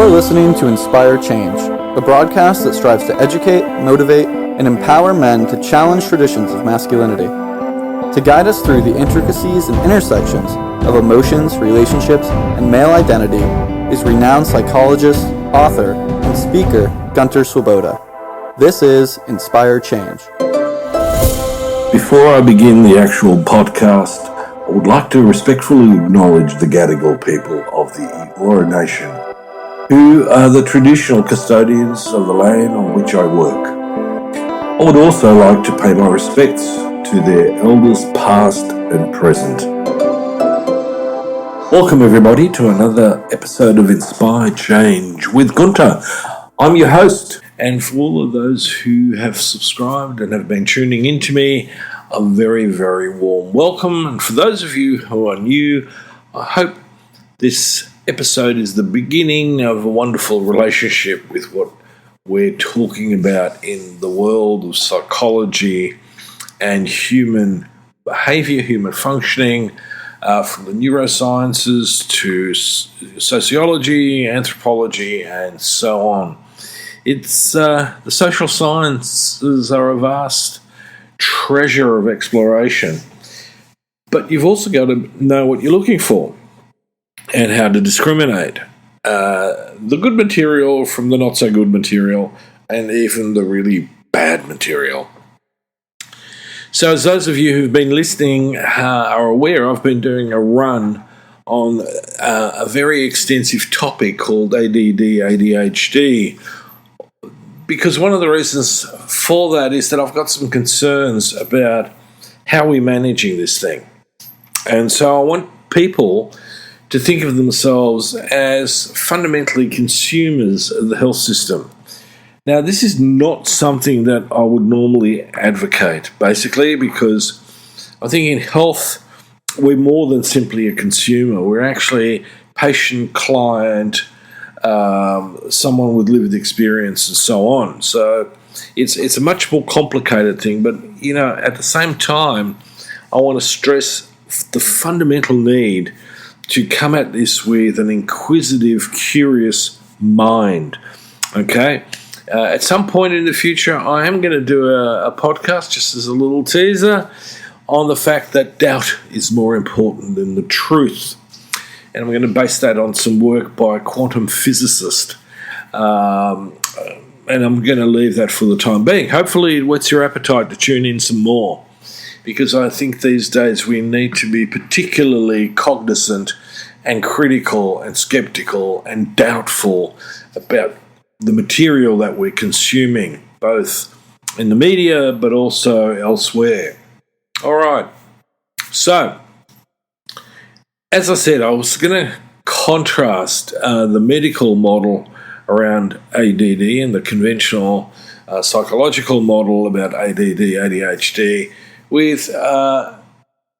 listening to Inspire Change, a broadcast that strives to educate, motivate, and empower men to challenge traditions of masculinity. To guide us through the intricacies and intersections of emotions, relationships, and male identity is renowned psychologist, author, and speaker Gunter. This is Inspire Change. Before I begin the actual podcast, I would like to respectfully acknowledge the Gadigal people of the Eora Nation, who are the traditional custodians of the land on which I work. I would also like to pay my respects to their elders past and present. Welcome everybody to another episode of Inspire Change with Gunter. I'm your host, and for all of those who have subscribed and have been tuning into me, a very, very warm welcome. And for those of you who are new, I hope this episode is the beginning of a wonderful relationship with what we're talking about in the world of psychology and human behavior, human functioning, from the neurosciences to sociology, anthropology, and so on. It's the social sciences are a vast treasure of exploration, but you've also got to know what you're looking for and how to discriminate the good material from the not so good material and even the really bad material. So as those of you who've been listening are aware, I've been doing a run on a very extensive topic called ADD, ADHD, because one of the reasons for that is that I've got some concerns about how we're managing this thing. And so I want people to think of themselves as fundamentally consumers of the health system. Now, this is not something that I would normally advocate, basically, because I think in health, we're more than simply a consumer. We're actually patient, client, someone with lived experience, and so on. So it's a much more complicated thing. But, you know, at the same time, I want to stress the fundamental need to come at this with an inquisitive, curious mind. Okay? At some point in the future, I am going to do a podcast, just as a little teaser, on the fact that doubt is more important than the truth. And I'm going to base that on some work by a quantum physicist. And I'm going to leave that for the time being. Hopefully it whets your appetite to tune in some more, because I think these days we need to be particularly cognizant and critical and skeptical and doubtful about the material that we're consuming, both in the media but also elsewhere. All right. So, as I said, I was going to contrast the medical model around ADD and the conventional psychological model about ADD, ADHD with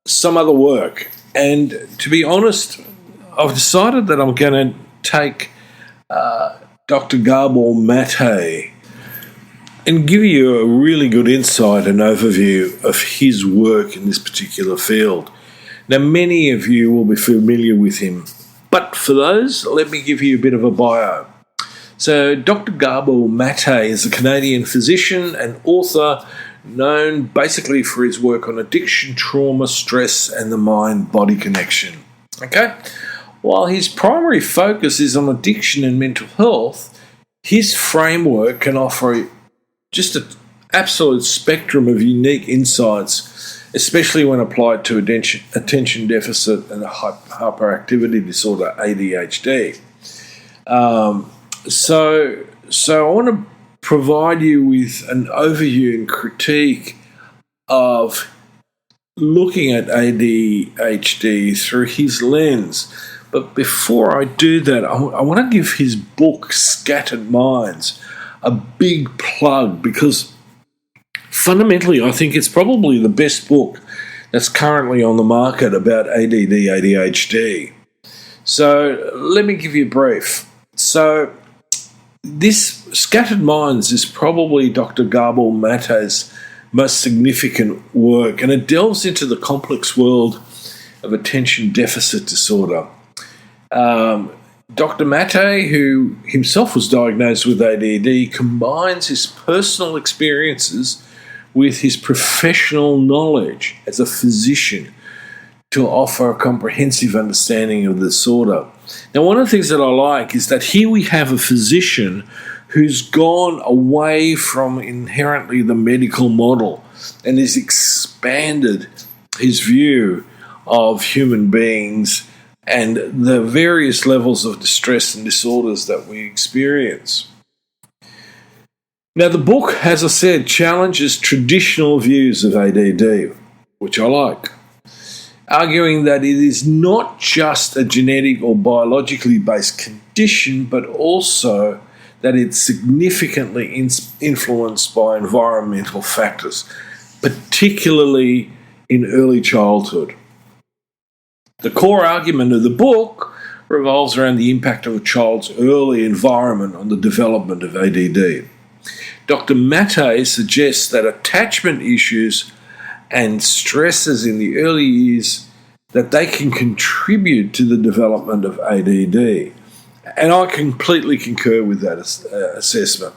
some other work. And to be honest, I've decided that I'm going to take Dr. Gabor and give you a really good insight and overview of his work in this particular field. Now, many of you will be familiar with him, but for those, let me give you a bit of a bio. So, Dr. Gabor is a Canadian physician and author known basically for his work on addiction, trauma, stress, and the mind-body connection. Okay? While his primary focus is on addiction and mental health, his framework can offer just an absolute spectrum of unique insights, especially when applied to attention deficit and hyperactivity disorder, ADHD. So I want to provide you with an overview and critique of looking at ADHD through his lens. But before I do that, I want to give his book, Scattered Minds, a big plug, because fundamentally I think it's probably the best book that's currently on the market about ADD, ADHD. So let me give you a brief. So this Scattered Minds is probably Dr. Gabor Mate's most significant work, and it delves into the complex world of attention deficit disorder. Dr. Mate, who himself was diagnosed with ADD, combines his personal experiences with his professional knowledge as a physician to offer a comprehensive understanding of the disorder. Now, one of the things that I like is that here we have a physician who's gone away from inherently the medical model and has expanded his view of human beings and the various levels of distress and disorders that we experience. Now, the book, as I said, challenges traditional views of ADD, which I like, arguing that it is not just a genetic or biologically based condition, but also that it's significantly influenced by environmental factors, particularly in early childhood. The core argument of the book revolves around the impact of a child's early environment on the development of ADD. Dr. Mate suggests that attachment issues and stresses in the early years that they can contribute to the development of ADD. And I completely concur with that assessment.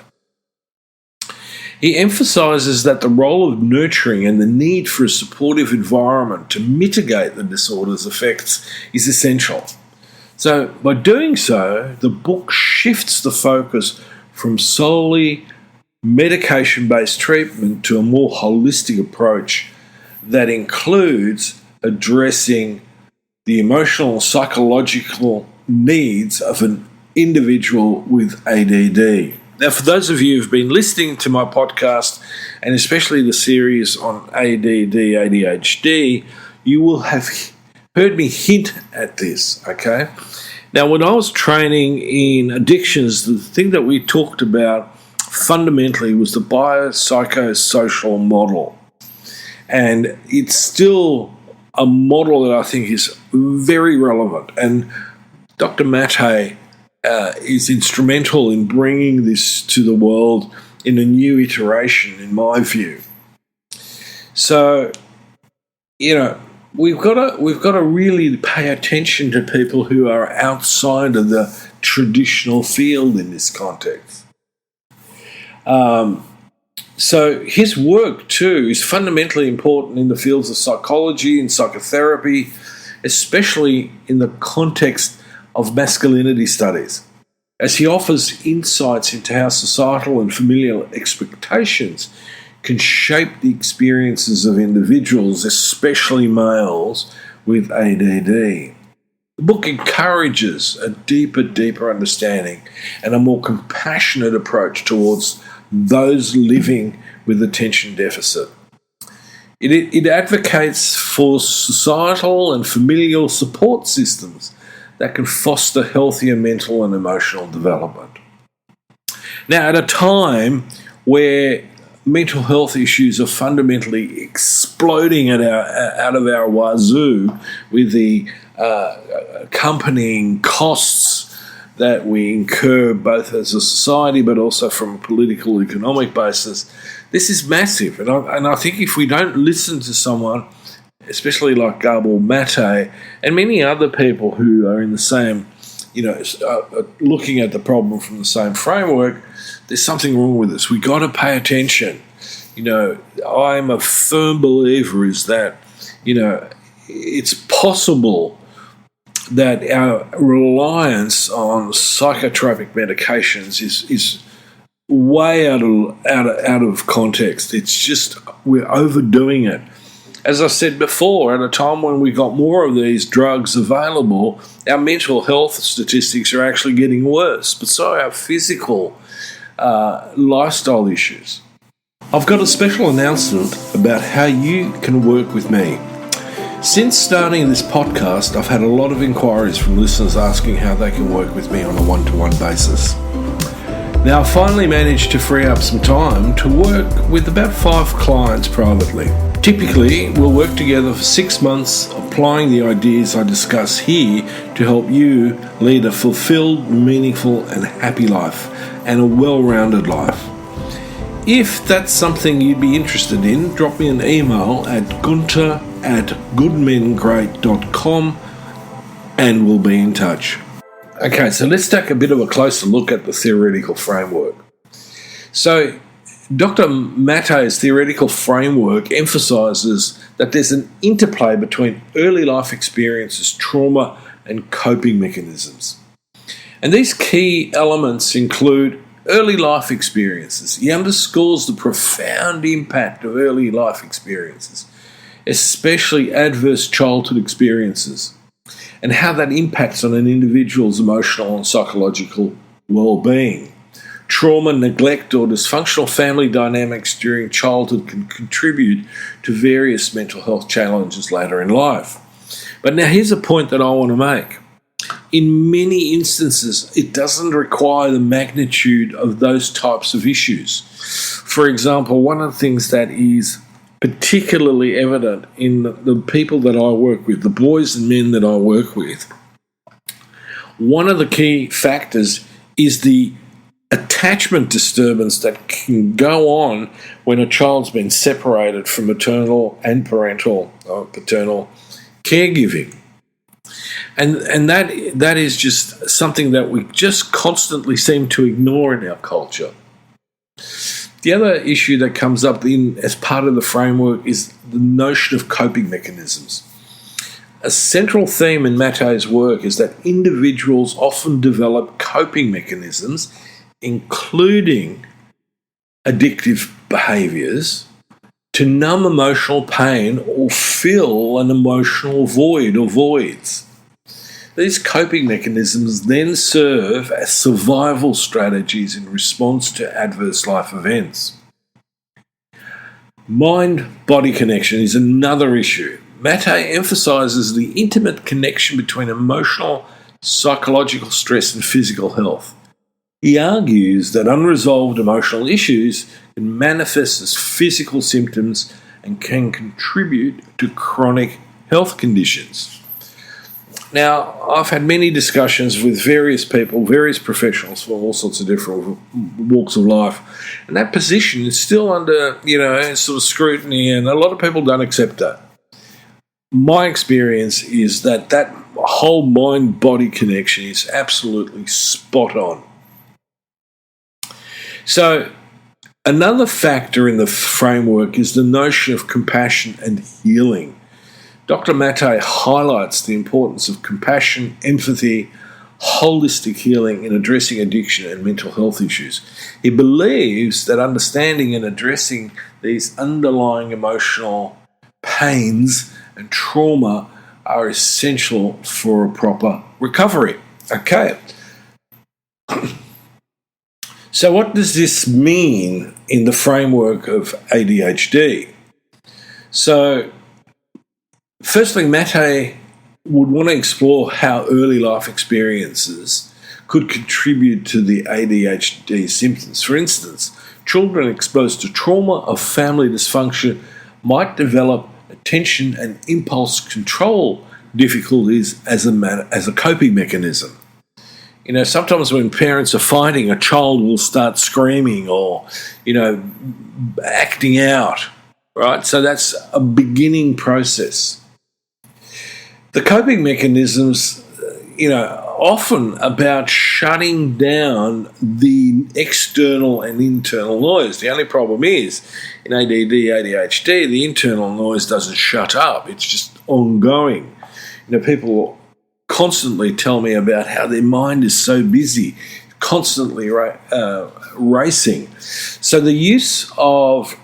He emphasises that the role of nurturing and the need for a supportive environment to mitigate the disorder's effects is essential. So by doing so, the book shifts the focus from solely medication-based treatment to a more holistic approach that includes addressing the emotional and psychological needs of an individual with ADD. Now, for those of you who've been listening to my podcast, and especially the series on ADD, ADHD, you will have heard me hint at this, okay? Now, when I was training in addictions, the thing that we talked about fundamentally was the biopsychosocial model. And it's still a model that I think is very relevant. And Dr. Mate is instrumental in bringing this to the world in a new iteration, in my view. So, we've got to really pay attention to people who are outside of the traditional field in this context. So his work, too, is fundamentally important in the fields of psychology and psychotherapy, especially in the context of masculinity studies, as he offers insights into how societal and familial expectations can shape the experiences of individuals, especially males, with ADD. The book encourages a deeper understanding and a more compassionate approach towards those living with attention deficit. It advocates for societal and familial support systems that can foster healthier mental and emotional development. Now, at a time where mental health issues are fundamentally exploding out of our wazoo with the accompanying costs that we incur both as a society but also from a political economic basis, this is massive. And I think if we don't listen to someone, especially like Gabor Mate and many other people who are in the same, looking at the problem from the same framework, there's something wrong with us. We got to pay attention. I'm a firm believer is that, it's possible that our reliance on psychotropic medications is way out of context. It's just we're overdoing it. As I said before, at a time when we got more of these drugs available, our mental health statistics are actually getting worse, but so are our physical lifestyle issues. I've got a special announcement about how you can work with me. Since starting this podcast, I've had a lot of inquiries from listeners asking how they can work with me on a one-to-one basis. Now, I finally managed to free up some time to work with about 5 clients privately. Typically, we'll work together for 6 months, applying the ideas I discuss here to help you lead a fulfilled, meaningful, and happy life, and a well-rounded life. If that's something you'd be interested in, drop me an email at gunter@goodmengreat.com and we'll be in touch. Okay, so let's take a bit of a closer look at the theoretical framework. So Dr. Mattei's theoretical framework emphasises that there's an interplay between early life experiences, trauma, and coping mechanisms. And these key elements include early life experiences. He underscores the profound impact of early life experiences, especially adverse childhood experiences, and how that impacts on an individual's emotional and psychological well-being. Trauma, neglect, or dysfunctional family dynamics during childhood can contribute to various mental health challenges later in life. But now here's a point that I want to make. In many instances, it doesn't require the magnitude of those types of issues. For example, one of the things that is particularly evident in the people that I work with, the boys and men that I work with, one of the key factors is the attachment disturbance that can go on when a child's been separated from maternal and paternal caregiving. And that is just something that we just constantly seem to ignore in our culture. The other issue that comes up as part of the framework is the notion of coping mechanisms. A central theme in Mattei's work is that individuals often develop coping mechanisms, including addictive behaviours, to numb emotional pain or fill an emotional void or voids. These coping mechanisms then serve as survival strategies in response to adverse life events. Mind-body connection is another issue. Mattei emphasises the intimate connection between emotional, psychological stress and physical health. He argues that unresolved emotional issues can manifest as physical symptoms and can contribute to chronic health conditions. Now, I've had many discussions with various people, various professionals from all sorts of different walks of life, and that position is still under, sort of scrutiny, and a lot of people don't accept that. My experience is that whole mind-body connection is absolutely spot on. So, another factor in the framework is the notion of compassion and healing. Dr. Mattei highlights the importance of compassion, empathy, holistic healing in addressing addiction and mental health issues. He believes that understanding and addressing these underlying emotional pains and trauma are essential for a proper recovery. Okay. So what does this mean in the framework of ADHD? So, firstly, Mattei would want to explore how early life experiences could contribute to the ADHD symptoms. For instance, children exposed to trauma of family dysfunction might develop attention and impulse control difficulties as a coping mechanism. Sometimes when parents are fighting, a child will start screaming or, acting out, right? So that's a beginning process. The coping mechanisms, often about shutting down the external and internal noise. The only problem is, in ADD, ADHD, the internal noise doesn't shut up. It's just ongoing. People constantly tell me about how their mind is so busy, constantly racing. So the use of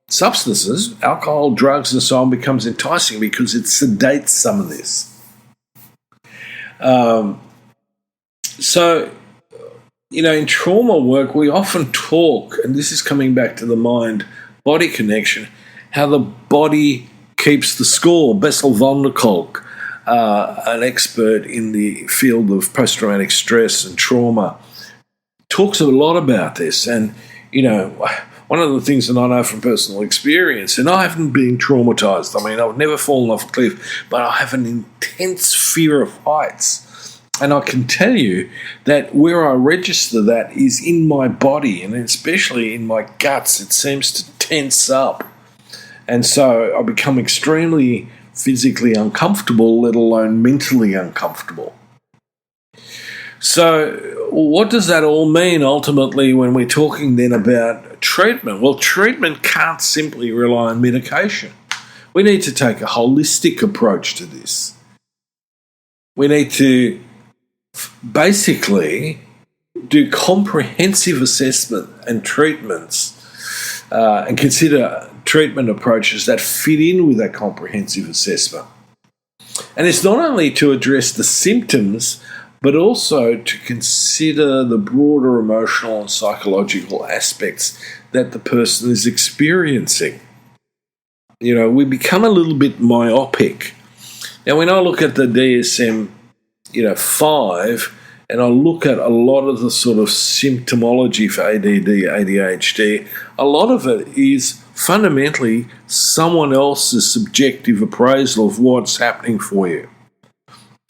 substances, alcohol, drugs, and so on becomes enticing because it sedates some of this. In trauma work, we often talk, and this is coming back to the mind-body connection, how the body keeps the score. Bessel von der Kolk, an expert in the field of post-traumatic stress and trauma, talks a lot about this. And, one of the things that I know from personal experience, and I haven't been traumatized. I mean, I've never fallen off a cliff, but I have an intense fear of heights. And I can tell you that where I register that is in my body, and especially in my guts. It seems to tense up. And so I become extremely physically uncomfortable, let alone mentally uncomfortable. So what does that all mean ultimately when we're talking then about treatment? Well, treatment can't simply rely on medication. We need to take a holistic approach to this. We need to basically do comprehensive assessment and treatments and consider treatment approaches that fit in with that comprehensive assessment. And it's not only to address the symptoms, but also to consider the broader emotional and psychological aspects that the person is experiencing. You know, we become a little bit myopic. Now, when I look at the DSM, 5, and I look at a lot of the sort of symptomology for ADD, ADHD, a lot of it is fundamentally someone else's subjective appraisal of what's happening for you.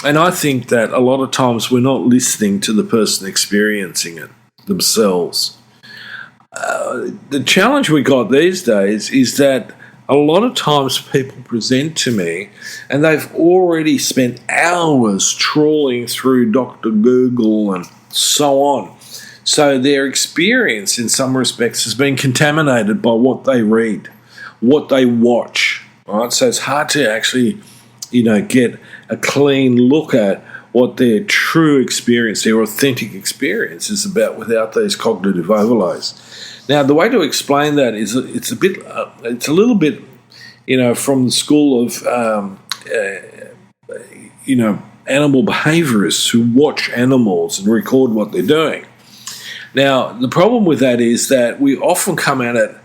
And I think that a lot of times we're not listening to the person experiencing it themselves. The challenge we got these days is that a lot of times people present to me and they've already spent hours trawling through Dr. Google and so on. So their experience in some respects has been contaminated by what they read, what they watch. Right? So it's hard to actually, get a clean look at what their true experience, their authentic experience is about without these cognitive overlays. Now, the way to explain that is it's a little bit, from the school of, animal behaviourists who watch animals and record what they're doing. Now, the problem with that is that we often come at it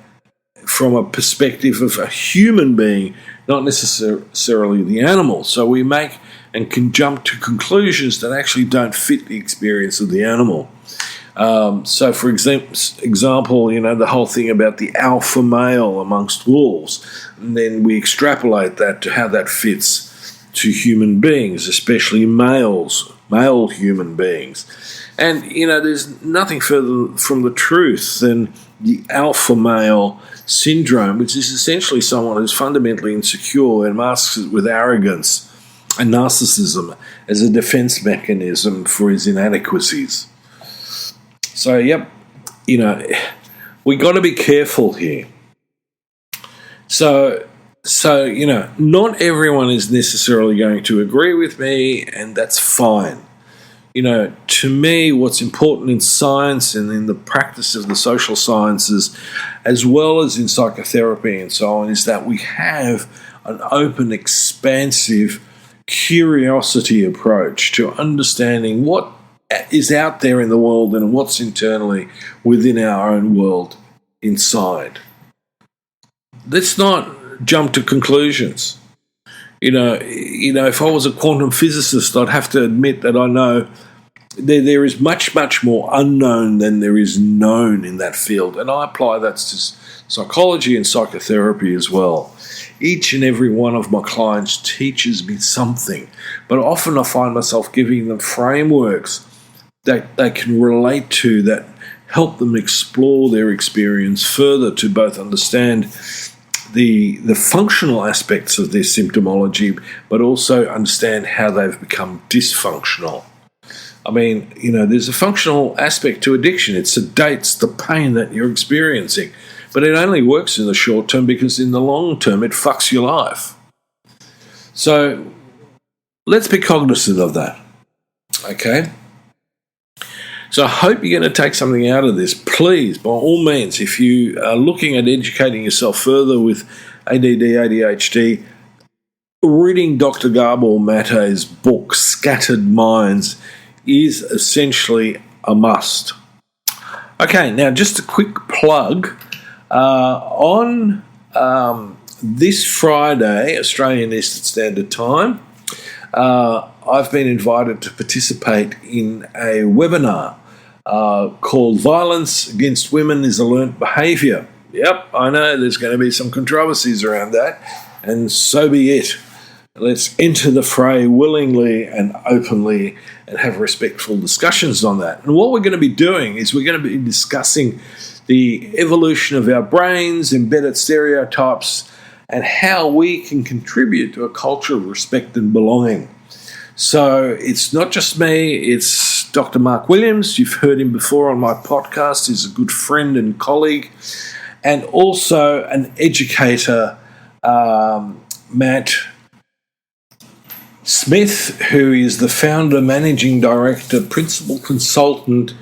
from a perspective of a human being, not necessarily the animal. So we make and can jump to conclusions that actually don't fit the experience of the animal. So, for example, the whole thing about the alpha male amongst wolves, and then we extrapolate that to how that fits to human beings, especially male human beings. And, there's nothing further from the truth than the alpha male syndrome, which is essentially someone who's fundamentally insecure and masks it with arrogance and narcissism as a defense mechanism for his inadequacies. So, we got to be careful here. So, not everyone is necessarily going to agree with me, and that's fine. To me, what's important in science and in the practice of the social sciences, as well as in psychotherapy and so on, is that we have an open, expansive curiosity approach to understanding what is out there in the world and what's internally within our own world inside. Let's not jump to conclusions. If I was a quantum physicist, I'd have to admit that I know there is much, much more unknown than there is known in that field. And I apply that to psychology and psychotherapy as well. Each and every one of my clients teaches me something, but often I find myself giving them frameworks that they can relate to, that help them explore their experience further to both understand the functional aspects of their symptomology, but also understand how they've become dysfunctional. I mean, there's a functional aspect to addiction. It sedates the pain that you're experiencing, but it only works in the short term because in the long term it fucks your life. So let's be cognizant of that, okay? So I hope you're going to take something out of this. Please, by all means, if you are looking at educating yourself further with ADD, ADHD, reading Dr. Gabor Mate's book, Scattered Minds, is essentially a must. Okay, now just a quick plug. On this Friday, Australian Eastern Standard Time, I've been invited to participate in a webinar called Violence Against Women is a Learnt Behaviour. Yep, I know there's going to be some controversies around that, and so be it. Let's enter the fray willingly and openly and have respectful discussions on that. And what we're going to be doing is we're going to be discussing the evolution of our brains, embedded stereotypes, and how we can contribute to a culture of respect and belonging. So it's not just me, it's Dr. Mark Williams. You've heard him before on my podcast. He's a good friend and colleague, and also an educator, Matt Smith, who is the founder, managing director, principal consultant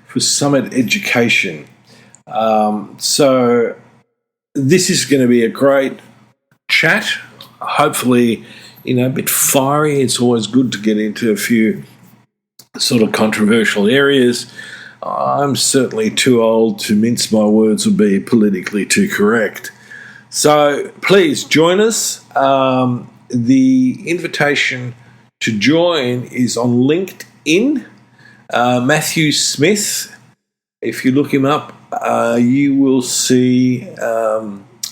for Summit Education. So this is going to be a great chat, hopefully, a bit fiery. It's always good to get into a few sort of controversial areas. I'm certainly too old to mince my words or be politically too correct. So please join us. The invitation to join is on LinkedIn. Matthew Smith, if you look him up, you will see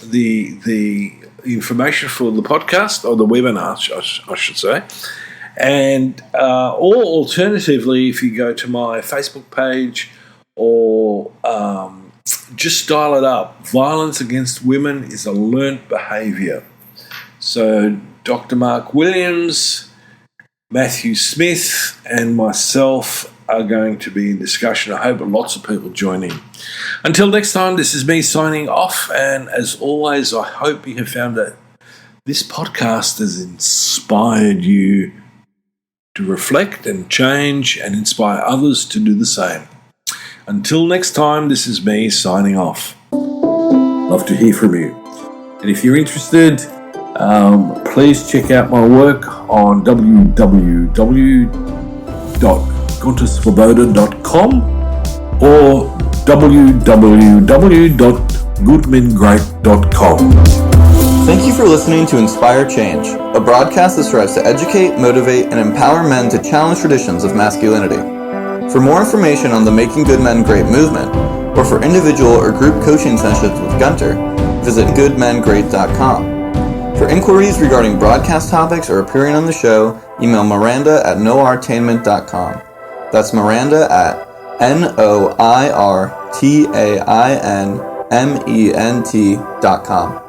the information for the podcast, or the webinar, I should say. And or alternatively, if you go to my Facebook page, or just dial it up, violence against women is a learnt behaviour. So Dr. Mark Williams, Matthew Smith, and myself are going to be in discussion. I hope lots of people join in. Until next time, this is me signing off, and as always, I hope you have found that this podcast has inspired you to reflect and change and inspire others to do the same. Until next time, this is me signing off. Love to hear from you. And if you're interested, please check out my work on www.guntersvoboda.com or www.goodmengreat.com. Thank you for listening to Inspire Change, a broadcast that strives to educate, motivate, and empower men to challenge traditions of masculinity. For more information on the Making Good Men Great movement, or for individual or group coaching sessions with Gunter, visit goodmengreat.com. For inquiries regarding broadcast topics or appearing on the show, email Miranda@noirtainment.com. That's Miranda at NOIRTAINMENT.com.